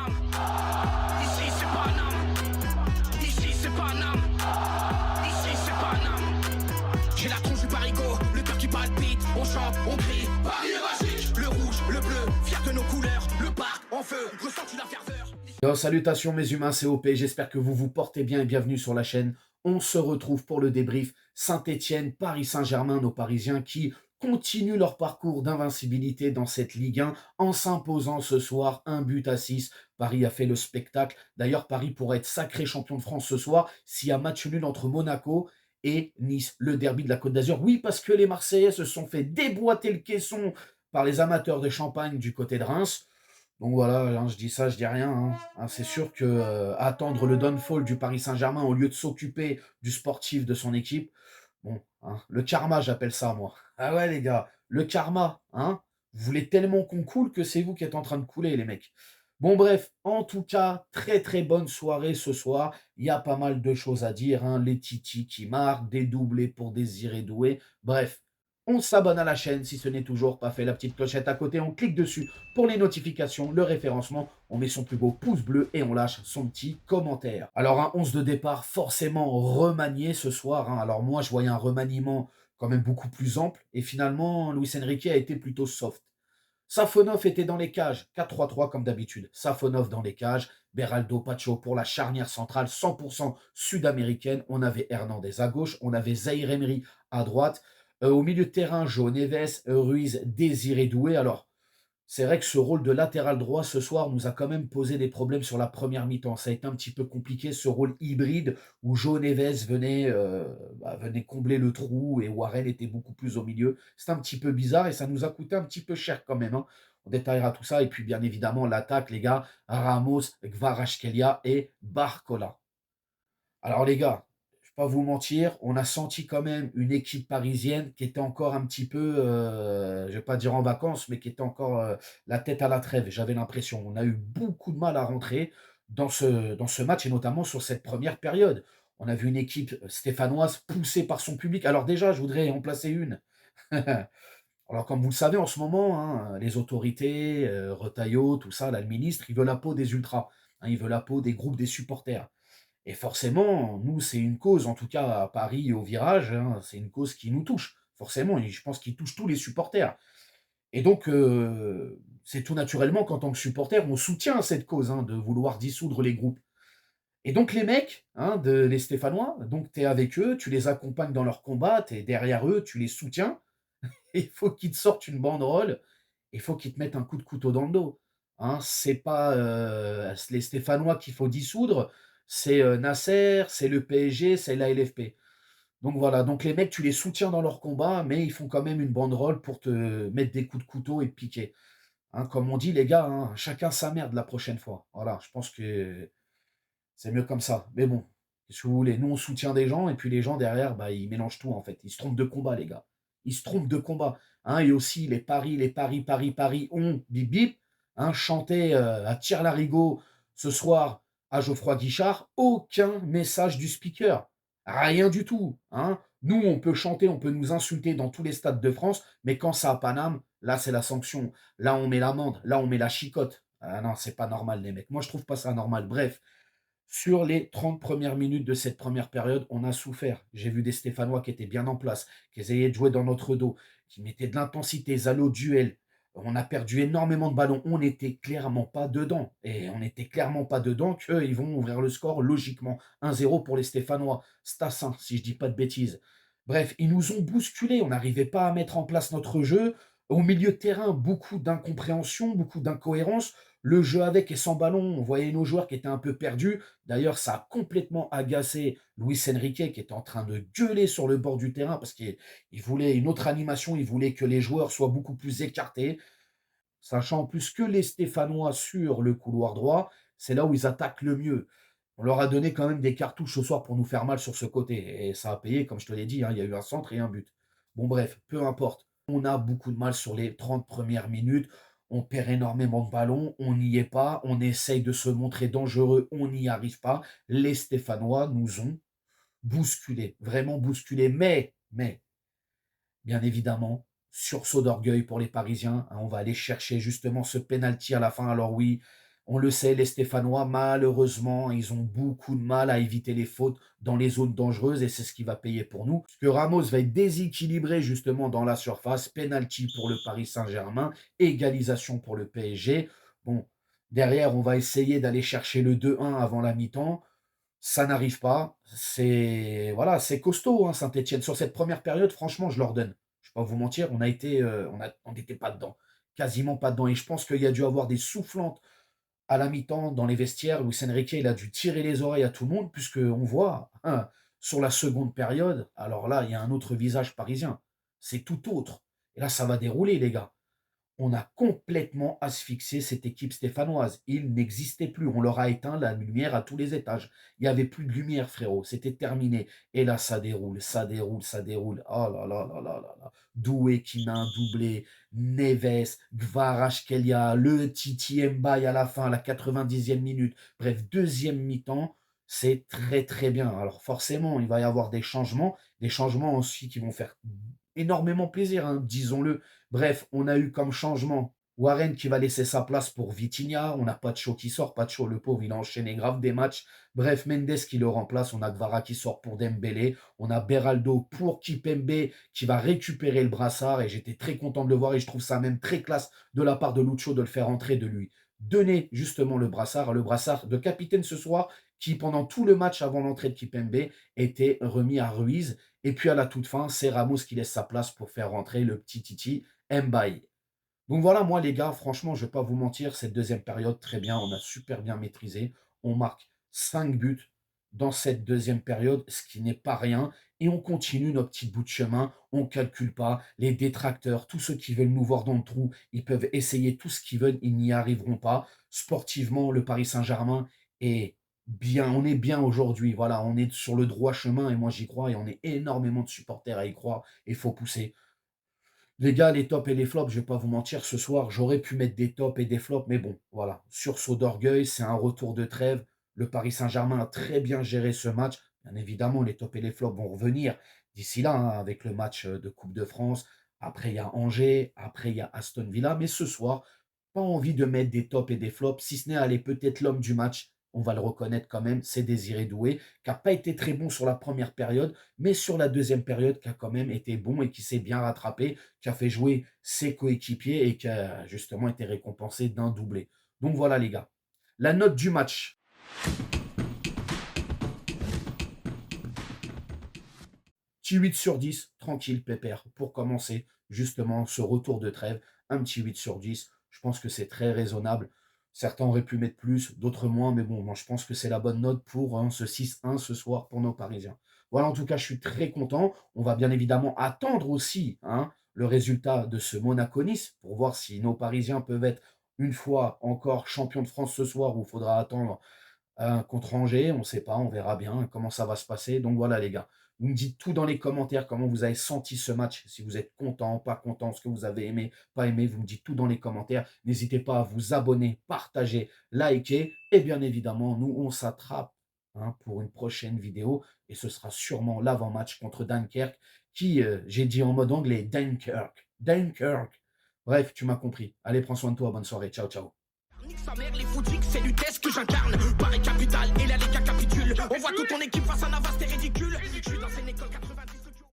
Paname. Ici c'est Paname. Ici c'est Paname. Ici c'est Paname. J'ai la tronche du parigot, le cœur qui palpite. On chante, on crie, Paris est magique. Le rouge, le bleu, fier de nos couleurs. Le parc en feu, ressens-tu la ferveur? Yo, salutations mes humains, c'est OP, j'espère que vous vous portez bien et bienvenue sur la chaîne. On se retrouve pour le débrief Saint-Étienne, Paris Saint-Germain, nos Parisiens qui continuent leur parcours d'invincibilité dans cette Ligue 1 en s'imposant ce soir 1 but à 6. Paris a fait le spectacle. D'ailleurs, Paris pourrait être sacré champion de France ce soir s'il y a match nul entre Monaco et Nice, le derby de la Côte d'Azur. Oui, parce que les Marseillais se sont fait déboîter le caisson par les amateurs de champagne du côté de Reims. Donc voilà, hein, je dis ça, je dis rien, hein. C'est sûr que attendre le downfall du Paris Saint-Germain au lieu de s'occuper du sportif de son équipe, bon, hein, le karma, j'appelle ça moi. Ah ouais les gars, le karma, hein. Vous voulez tellement qu'on coule que c'est vous qui êtes en train de couler les mecs. Bon bref, en tout cas, très très bonne soirée ce soir. Il y a pas mal de choses à dire, hein. Les Titi qui marquent, des doublés pour Désiré Doué. Bref, on s'abonne à la chaîne si ce n'est toujours pas fait. La petite clochette à côté, on clique dessus pour les notifications, le référencement. On met son plus beau pouce bleu et on lâche son petit commentaire. Alors un 11 de départ forcément remanié ce soir, hein. Alors moi, je voyais un remaniement quand même beaucoup plus ample. Et finalement, Luis Enrique a été plutôt soft. Safonov était dans les cages, 4-3-3 comme d'habitude. Safonov dans les cages, Beraldo Pacho pour la charnière centrale 100% sud-américaine. On avait Hernandez à gauche, on avait Zaïre Emery à droite. Au milieu de terrain, Joe Neves, Ruiz, Désiré Doué. Alors, c'est vrai que ce rôle de latéral droit ce soir nous a quand même posé des problèmes sur la première mi-temps. Ça a été un petit peu compliqué, ce rôle hybride où Joe Neves venait combler le trou et Warren était beaucoup plus au milieu. C'est un petit peu bizarre et ça nous a coûté un petit peu cher quand même, hein. On détaillera tout ça. Et puis, bien évidemment, l'attaque, les gars, Ramos, Kvaratskhelia et Barcola. Alors les gars, je ne vais pas vous mentir, on a senti quand même une équipe parisienne qui était encore un petit peu, je ne vais pas dire en vacances, mais qui était encore la tête à la trêve. J'avais l'impression. On a eu beaucoup de mal à rentrer dans ce match et notamment sur cette première période. On a vu une équipe stéphanoise poussée par son public. Alors déjà, je voudrais en placer une. Alors comme vous le savez en ce moment, hein, les autorités, Retailleau, tout ça, là, le ministre, il veut la peau des ultras, hein, il veut la peau des groupes des supporters. Et forcément, nous, c'est une cause, en tout cas à Paris et au Virage, hein, c'est une cause qui nous touche, forcément, et je pense qu'il touche tous les supporters. Et donc, c'est tout naturellement qu'en tant que supporter, on soutient cette cause, hein, de vouloir dissoudre les groupes. Et donc les mecs, hein, les Stéphanois, donc tu es avec eux, tu les accompagnes dans leur combat, tu es derrière eux, tu les soutiens, et il faut qu'ils te sortent une banderole, il faut qu'ils te mettent un coup de couteau dans le dos. Hein. C'est pas les Stéphanois qu'il faut dissoudre, c'est Nasser, c'est le PSG, c'est la LFP. Donc voilà, donc les mecs, tu les soutiens dans leur combat, mais ils font quand même une banderole pour te mettre des coups de couteau et te piquer. Hein, comme on dit, les gars, hein, chacun sa merde la prochaine fois. Voilà, je pense que c'est mieux comme ça. Mais bon, qu'est-ce que vous voulez? Nous, on soutient des gens, et puis les gens derrière, bah, ils mélangent tout, en fait. Ils se trompent de combat, les gars. Ils se trompent de combat. Hein, et aussi, les paris, paris, paris, on, bip, bip, hein, chanter à tire-larigot ce soir à Geoffroy Guichard, aucun message du speaker. Rien du tout. Hein. Nous, on peut chanter, on peut nous insulter dans tous les stades de France, mais quand ça à Paname, là, c'est la sanction. Là, on met l'amende. Là, on met la chicotte. Ah non, c'est pas normal, les mecs. Moi, je trouve pas ça normal. Bref, sur les 30 premières minutes de cette première période, on a souffert. J'ai vu des Stéphanois qui étaient bien en place, qui essayaient de jouer dans notre dos, qui mettaient de l'intensité, Zalo, duel. On a perdu énormément de ballons. On n'était clairement pas dedans. Et on n'était clairement pas dedans qu'ils vont ouvrir le score logiquement. 1-0 pour les Stéphanois. Stassin, si je dis pas de bêtises. Bref, ils nous ont bousculés. On n'arrivait pas à mettre en place notre jeu. Au milieu de terrain, beaucoup d'incompréhension, beaucoup d'incohérence. Le jeu avec et sans ballon, on voyait nos joueurs qui étaient un peu perdus. D'ailleurs, ça a complètement agacé Luis Enrique qui était en train de gueuler sur le bord du terrain parce qu'il voulait une autre animation, il voulait que les joueurs soient beaucoup plus écartés. Sachant en plus que les Stéphanois sur le couloir droit, c'est là où ils attaquent le mieux. On leur a donné quand même des cartouches ce soir pour nous faire mal sur ce côté. Et ça a payé, comme je te l'ai dit, hein, il y a eu un centre et un but. Bon bref, peu importe. On a beaucoup de mal sur les 30 premières minutes. On perd énormément de ballons. On n'y est pas. On essaye de se montrer dangereux. On n'y arrive pas. Les Stéphanois nous ont bousculés. Vraiment bousculés. Mais, bien évidemment, sursaut d'orgueil pour les Parisiens. Hein, on va aller chercher justement ce penalty à la fin. Alors oui, On le sait, les Stéphanois, malheureusement, ils ont beaucoup de mal à éviter les fautes dans les zones dangereuses et c'est ce qui va payer pour nous. Parce que Ramos va être déséquilibré justement dans la surface. Penalty pour le Paris Saint-Germain, égalisation pour le PSG. Bon, derrière, on va essayer d'aller chercher le 2-1 avant la mi-temps. Ça n'arrive pas. C'est voilà, c'est costaud, hein, Saint-Étienne. Sur cette première période, franchement, je leur donne. Je ne vais pas vous mentir, on n'était pas dedans, quasiment pas dedans. Et je pense qu'il y a dû avoir des soufflantes à la mi-temps dans les vestiaires. Luis Enrique, il a dû tirer les oreilles à tout le monde, puisqu'on voit hein, sur la seconde période, alors là, il y a un autre visage parisien. C'est tout autre. Et là, ça va dérouler, les gars. On a complètement asphyxié cette équipe stéphanoise. Ils n'existaient plus. On leur a éteint la lumière à tous les étages. Il n'y avait plus de lumière, frérot. C'était terminé. Et là, ça déroule, ça déroule, ça déroule. Oh là là là là là là. Doué qui met un doublé. Neves, Kvaratskhelia, le Titi Mbaye à la fin, à la 90e minute. Bref, deuxième mi-temps. C'est très très bien. Alors forcément, il va y avoir des changements aussi qui vont faire énormément plaisir, hein, disons-le. Bref, on a eu comme changement Warren qui va laisser sa place pour Vitinha. On n'a pas de show qui sort, pas de show, le pauvre, il a enchaîné grave des matchs. Bref, Mendes qui le remplace. On a Gvara qui sort pour Dembélé. On a Beraldo pour Kipembe qui va récupérer le brassard. Et j'étais très content de le voir et je trouve ça même très classe de la part de Lucho de le faire entrer, de lui donner justement le brassard de capitaine ce soir qui, pendant tout le match avant l'entrée de Kipembe, était remis à Ruiz. Et puis à la toute fin, c'est Ramos qui laisse sa place pour faire rentrer le petit Titi Mbaye. Donc voilà, moi les gars, franchement, je ne vais pas vous mentir, cette deuxième période, très bien, on a super bien maîtrisé. On marque 5 buts dans cette deuxième période, ce qui n'est pas rien. Et on continue notre petit bout de chemin, on ne calcule pas. Les détracteurs, tous ceux qui veulent nous voir dans le trou, ils peuvent essayer tout ce qu'ils veulent, ils n'y arriveront pas. Sportivement, le Paris Saint-Germain est bien, on est bien aujourd'hui. Voilà, on est sur le droit chemin et moi j'y crois et on est énormément de supporters à y croire et il faut pousser. Les gars, les tops et les flops, je vais pas vous mentir, ce soir, j'aurais pu mettre des tops et des flops, mais bon, voilà. Sursaut d'orgueil, c'est un retour de trêve. Le Paris Saint-Germain a très bien géré ce match. Bien évidemment, les tops et les flops vont revenir d'ici là, hein, avec le match de Coupe de France. Après, il y a Angers, après, il y a Aston Villa. Mais ce soir, pas envie de mettre des tops et des flops, si ce n'est aller peut-être l'homme du match. On va le reconnaître quand même, c'est Désiré Doué, qui n'a pas été très bon sur la première période, mais sur la deuxième période, qui a quand même été bon et qui s'est bien rattrapé, qui a fait jouer ses coéquipiers et qui a justement été récompensé d'un doublé. Donc voilà les gars. La note du match. Petit 8 sur 10, tranquille, pépère, pour commencer justement ce retour de trêve. Un petit 8 sur 10, je pense que c'est très raisonnable. Certains auraient pu mettre plus, d'autres moins, mais bon, moi je pense que c'est la bonne note pour hein, ce 6-1 ce soir pour nos Parisiens. Voilà, en tout cas, je suis très content. On va bien évidemment attendre aussi hein, le résultat de ce Monaco-Nice pour voir si nos Parisiens peuvent être une fois encore champions de France ce soir ou il faudra attendre contre Angers. On ne sait pas, on verra bien comment ça va se passer. Donc voilà les gars. Vous me dites tout dans les commentaires, comment vous avez senti ce match, si vous êtes content, pas content, ce que vous avez aimé, pas aimé, vous me dites tout dans les commentaires. N'hésitez pas à vous abonner, partager, liker. Et bien évidemment, nous, on s'attrape hein, pour une prochaine vidéo. Et ce sera sûrement l'avant-match contre Dunkerque, qui, j'ai dit en mode anglais, Dunkirk. Dunkirk. Bref, tu m'as compris. Allez, prends soin de toi, bonne soirée. Ciao, ciao. Nique sa mère, les footix, c'est l'UTES que j'incarne. Paris capitale, et là les gars capitulent. On voit toute ton équipe face à Navas, c'est ridicule.